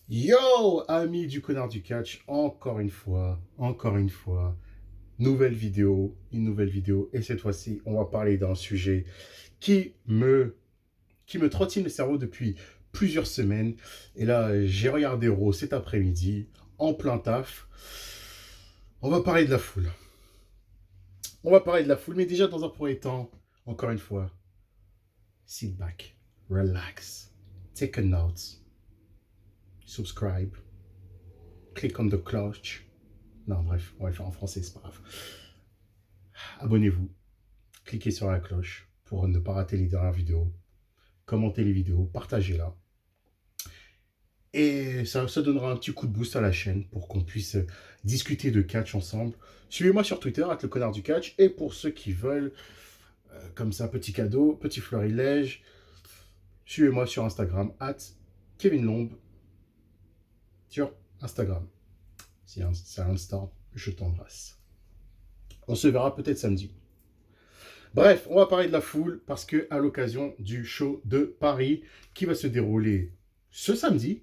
Yo, amis du connard du catch, encore une fois, une nouvelle vidéo, et cette fois-ci, on va parler d'un sujet qui me, qui me trottine le cerveau depuis plusieurs semaines. Et là, j'ai regardé Raw cet après-midi, en plein taf. On va parler de la foule. On va parler de la foule, mais déjà dans un premier temps, encore une fois, sit back, relax, take a note, subscribe, click on the cloche. Non, bref, on va le faire en français, c'est pas grave. Abonnez-vous, cliquez sur la cloche pour ne pas rater les dernières vidéos. Commentez les vidéos, partagez-la. Et ça donnera un petit coup de boost à la chaîne pour qu'on puisse discuter de catch ensemble. Suivez-moi sur Twitter, le connard du catch. Et pour ceux qui veulent, comme ça, petit cadeau, petit florilège, suivez-moi sur Instagram, Kevin Lombe, sur Instagram. C'est un Insta, je t'embrasse. On se verra peut-être samedi. Bref, on va parler de la foule parce que à l'occasion du show de Paris qui va se dérouler ce samedi,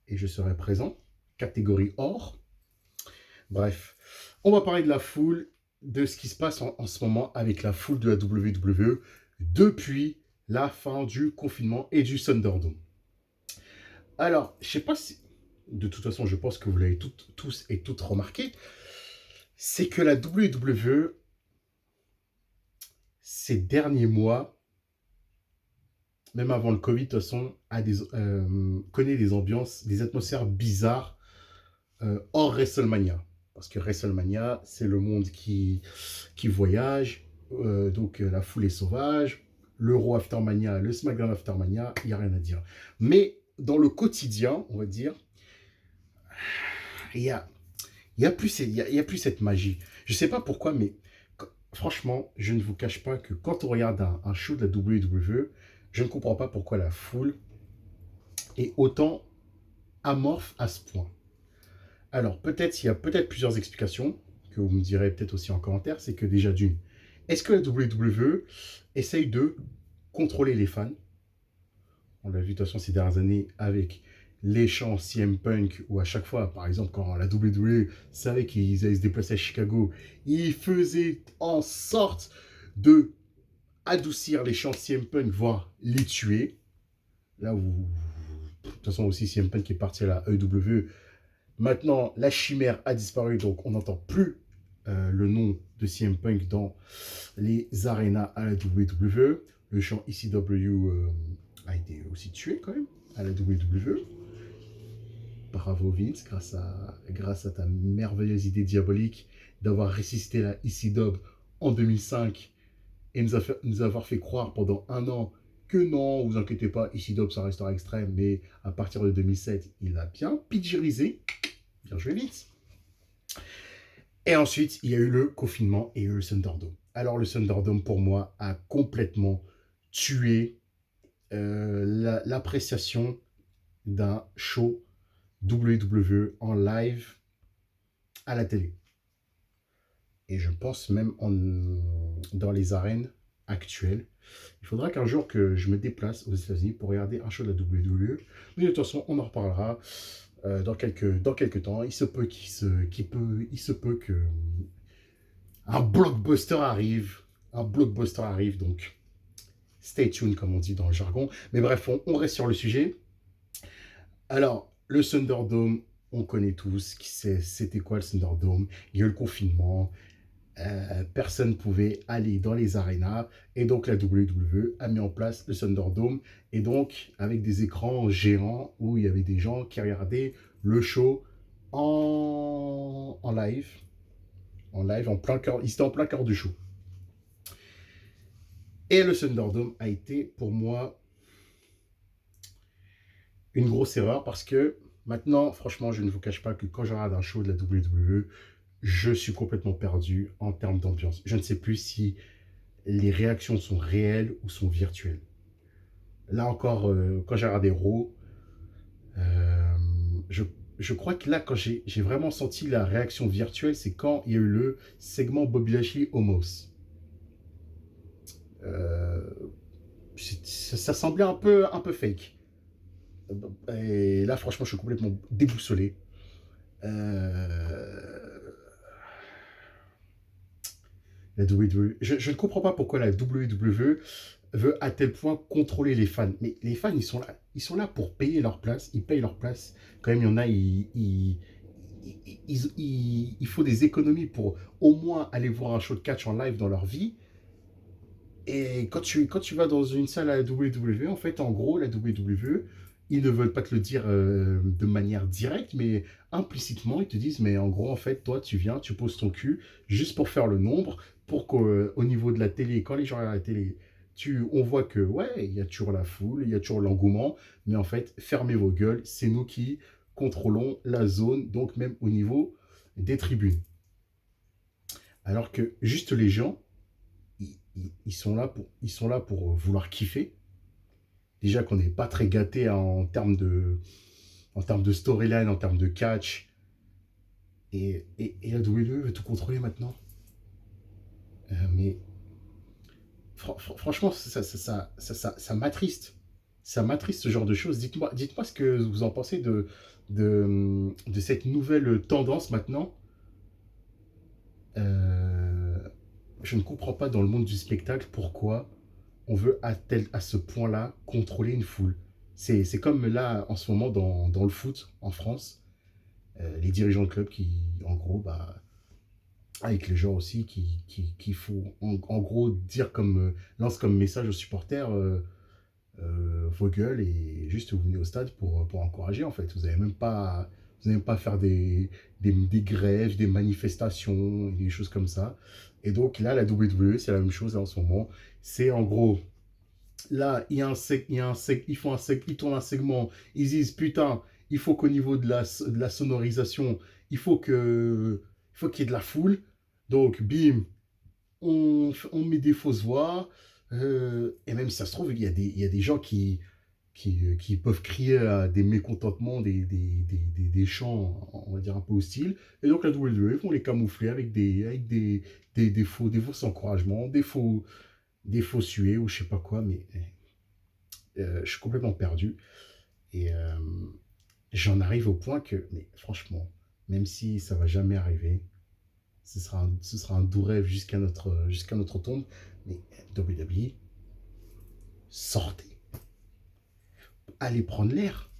et je serai présent, catégorie or. Bref, on va parler de la foule, de ce qui se passe en ce moment avec la foule de la WWE depuis la fin du confinement et du Thunderdome. Alors, je sais pas si, de toute façon, je pense que vous l'avez tous et toutes remarqué, c'est que la WWE, ces derniers mois, même avant le Covid, de toute façon, connaît des ambiances, des atmosphères bizarres hors WrestleMania. Parce que WrestleMania, c'est le monde qui voyage, donc la foule est sauvage, l'Euro Aftermania, le SmackDown Aftermania, il n'y a rien à dire. Mais dans le quotidien, on va dire, il y a, il y a plus cette magie. Je ne sais pas pourquoi, mais franchement, je ne vous cache pas que quand on regarde un show de la WWE, je ne comprends pas pourquoi la foule est autant amorphe à ce point. Alors, peut-être, il y a peut-être plusieurs explications que vous me direz peut-être aussi en commentaire. C'est que déjà d'une, est-ce que la WWE essaye de contrôler les fans? On l'a vu de toute façon ces dernières années avec les chants CM Punk, où à chaque fois, par exemple, quand la WWE savait qu'ils allaient se déplacer à Chicago, ils faisaient en sorte de adoucir les chants CM Punk, voire les tuer. Là où, de toute façon aussi, CM Punk est parti à la EW. Maintenant, la chimère a disparu, donc on n'entend plus le nom de CM Punk dans les arénas à la WWE. Le chant ECW a été aussi tué quand même à la WWE. Bravo Vince, grâce à ta merveilleuse idée diabolique d'avoir ressuscité la ECW en 2005 et nous avoir fait croire pendant un an que non, vous inquiétez pas, ECW ça restera extrême, mais à partir de 2007, il a bien pidgerisé. Bien joué Vince. Et ensuite, il y a eu le confinement et le Thunderdome. Alors, le Thunderdome, pour moi, a complètement tué l'appréciation d'un show WWE en live à la télé. Et je pense même dans les arènes actuelles. Il faudra qu'un jour que je me déplace aux États-Unis pour regarder un show de la WWE. Mais de toute façon, on en reparlera dans quelques temps. Il se peut que un blockbuster arrive. Un blockbuster arrive, donc stay tuned, comme on dit dans le jargon. Mais bref, on reste sur le sujet. Alors, le Thunderdome, on connaît tous. C'était quoi le Thunderdome? Il y a eu le confinement. Personne ne pouvait aller dans les arénas. Et donc, la WWE a mis en place le Thunderdome. Et donc, avec des écrans géants où il y avait des gens qui regardaient le show en live. En live, en plein cœur. Ils étaient en plein cœur du show. Et le Thunderdome a été pour moi une grosse erreur parce que maintenant, franchement, je ne vous cache pas que quand je regarde un show de la WWE, je suis complètement perdu en termes d'ambiance. Je ne sais plus si les réactions sont réelles ou sont virtuelles. Là encore, quand j'ai regardé Raw, euh, je, je crois que là, quand j'ai vraiment senti la réaction virtuelle, c'est quand il y a eu le segment Bobby Lashley Homos. Euh, ça semblait un peu fake. Et là, franchement, je suis complètement déboussolé. Euh, la WWE. Je ne comprends pas pourquoi la WWE veut à tel point contrôler les fans. Mais les fans, ils sont là pour payer leur place. Ils payent leur place. Quand même, il y en a, il faut des économies pour au moins aller voir un show de catch en live dans leur vie. Et quand tu vas dans une salle à la WWE, en fait, en gros, la WWE, ils ne veulent pas te le dire de manière directe, mais implicitement, ils te disent, mais en gros, en fait, toi, tu viens, tu poses ton cul juste pour faire le nombre, pour qu'au niveau de la télé, quand les gens regardent la télé, on voit que, ouais, il y a toujours la foule, il y a toujours l'engouement, mais en fait, fermez vos gueules, c'est nous qui contrôlons la zone, donc même au niveau des tribunes. Alors que juste les gens, ils sont là pour vouloir kiffer. Déjà qu'on n'est pas très gâté en termes de storyline, en termes de catch. Et la WWE veut tout contrôler maintenant. Mais franchement, ça m'attriste. Ça m'attriste ce genre de choses. Dites-moi ce que vous en pensez de cette nouvelle tendance maintenant. Euh, je ne comprends pas dans le monde du spectacle pourquoi on veut à ce point-là contrôler une foule. C'est comme là, en ce moment, dans le foot en France, les dirigeants de club qui, en gros, bah, avec les gens aussi, qui font, en gros, lance comme message aux supporters vos gueules et juste vous venez au stade pour encourager, en fait. Vous n'avez même pas à faire des grèves, des manifestations, des choses comme ça. Et donc là, la WWE, c'est la même chose là, en ce moment. C'est en gros, là, ils tournent un segment, ils disent putain, il faut qu'au niveau de la sonorisation, il faut qu'il y ait de la foule. Donc, bim, on met des fausses voix. Et même si ça se trouve, il y a des gens qui peuvent crier à des mécontentements, des chants, on va dire, un peu hostiles. Et donc, la WWE vont les camoufler avec des faux encouragements, des faux suées ou je sais pas quoi. Mais je suis complètement perdu. Et j'en arrive au point que, mais franchement, même si ça va jamais arriver, ce sera un doux rêve jusqu'à notre tombe. Mais WWE, sortez, allez prendre l'air,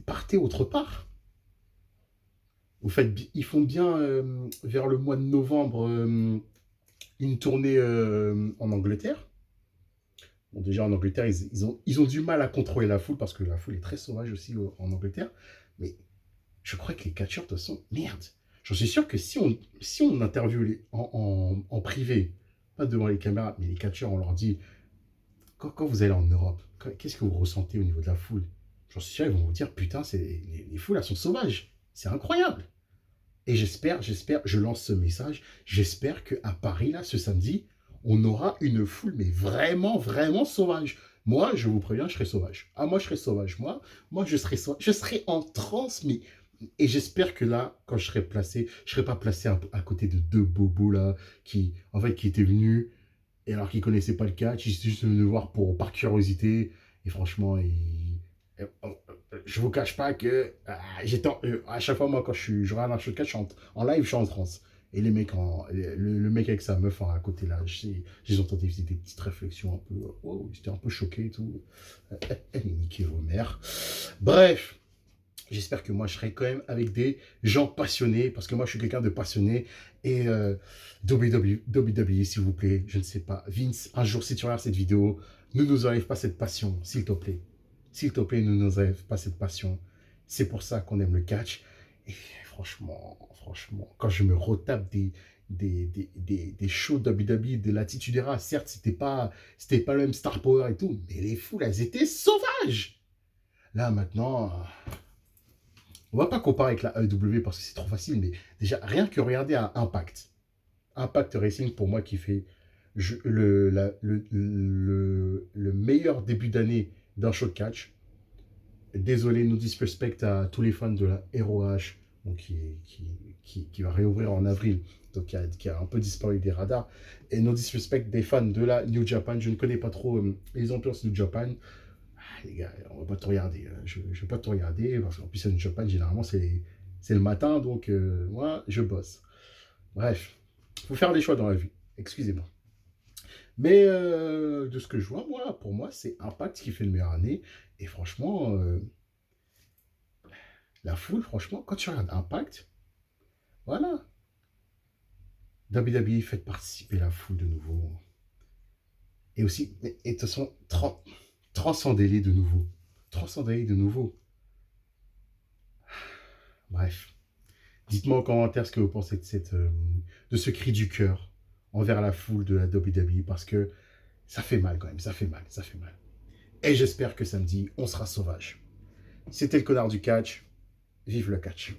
partez autre part. Ils font bien vers le mois de novembre une tournée en Angleterre. Bon, déjà en Angleterre, ils ont du mal à contrôler la foule parce que la foule est très sauvage aussi en Angleterre. Mais je crois que les catcheurs, de toute façon, merde. J'en suis sûr que si on interviewe en privé, pas devant les caméras, mais les catcheurs, on leur dit, quand vous allez en Europe, qu'est-ce que vous ressentez au niveau de la foule? J'en suis sûr, ils vont vous dire, putain, les foules, elles sont sauvages. C'est incroyable. Et j'espère, je lance ce message, j'espère qu'à Paris, là, ce samedi, on aura une foule, mais vraiment, vraiment sauvage. Moi, je vous préviens, je serai sauvage. Ah, moi, je serai sauvage. Moi, je serai sauvage. Je serai en transe, mais... Et j'espère que là, quand je serai placé, je ne serai pas placé à côté de deux bobos, là, qui étaient venus, et alors qu'ils ne connaissaient pas le catch, ils étaient juste venus me voir par curiosité. Et franchement, je vous cache pas que à chaque fois, moi, quand je regarde un show de catch en live, je suis en transe. Et les mecs, le mec avec sa meuf à côté là, j'ai entendu des petites réflexions un peu. Oh, j'étais un peu choqué et tout. Elle est niquée vos mères. Bref, j'espère que moi je serai quand même avec des gens passionnés, parce que moi je suis quelqu'un de passionné. Et WWE, s'il vous plaît, je ne sais pas. Vince, un jour si tu regardes cette vidéo, ne nous enlève pas cette passion, s'il te plaît. S'il te plaît, ne nous enlève pas cette passion. C'est pour ça qu'on aime le catch. Et franchement, quand je me retape des shows WWE de l'Attitude Era, certes, c'était pas le même Star Power et tout, mais les foules, elles étaient sauvages. Là, maintenant, on va pas comparer avec la AEW parce que c'est trop facile, mais déjà, rien que regarder à Impact. Impact Racing, pour moi, qui fait le meilleur début d'année d'un show de catch. Désolé, no disrespect à tous les fans de la ROH, donc qui va réouvrir en avril, donc qui a un peu disparu des radars. Et no disrespect des fans de la New Japan. Je ne connais pas trop les ambiances New Japan. les gars, on va pas tout regarder. Je vais pas tout regarder, parce qu'en plus, New Japan, généralement, c'est le matin, donc moi, je bosse. Bref, il faut faire des choix dans la vie. Excusez-moi. Mais de ce que je vois, moi, pour moi, c'est Impact qui fait le meilleur année. Et franchement, la foule, franchement, quand tu regardes Impact, voilà. WWE fait participer la foule de nouveau. Et aussi, et de toute façon, transcendez-les de nouveau. Transcendez-les de nouveau. Bref. Dites-moi en commentaire ce que vous pensez de ce cri du cœur envers la foule de la WWE, parce que ça fait mal quand même, ça fait mal, ça fait mal. Et j'espère que samedi, on sera sauvage. C'était le connard du catch. Vive le catch.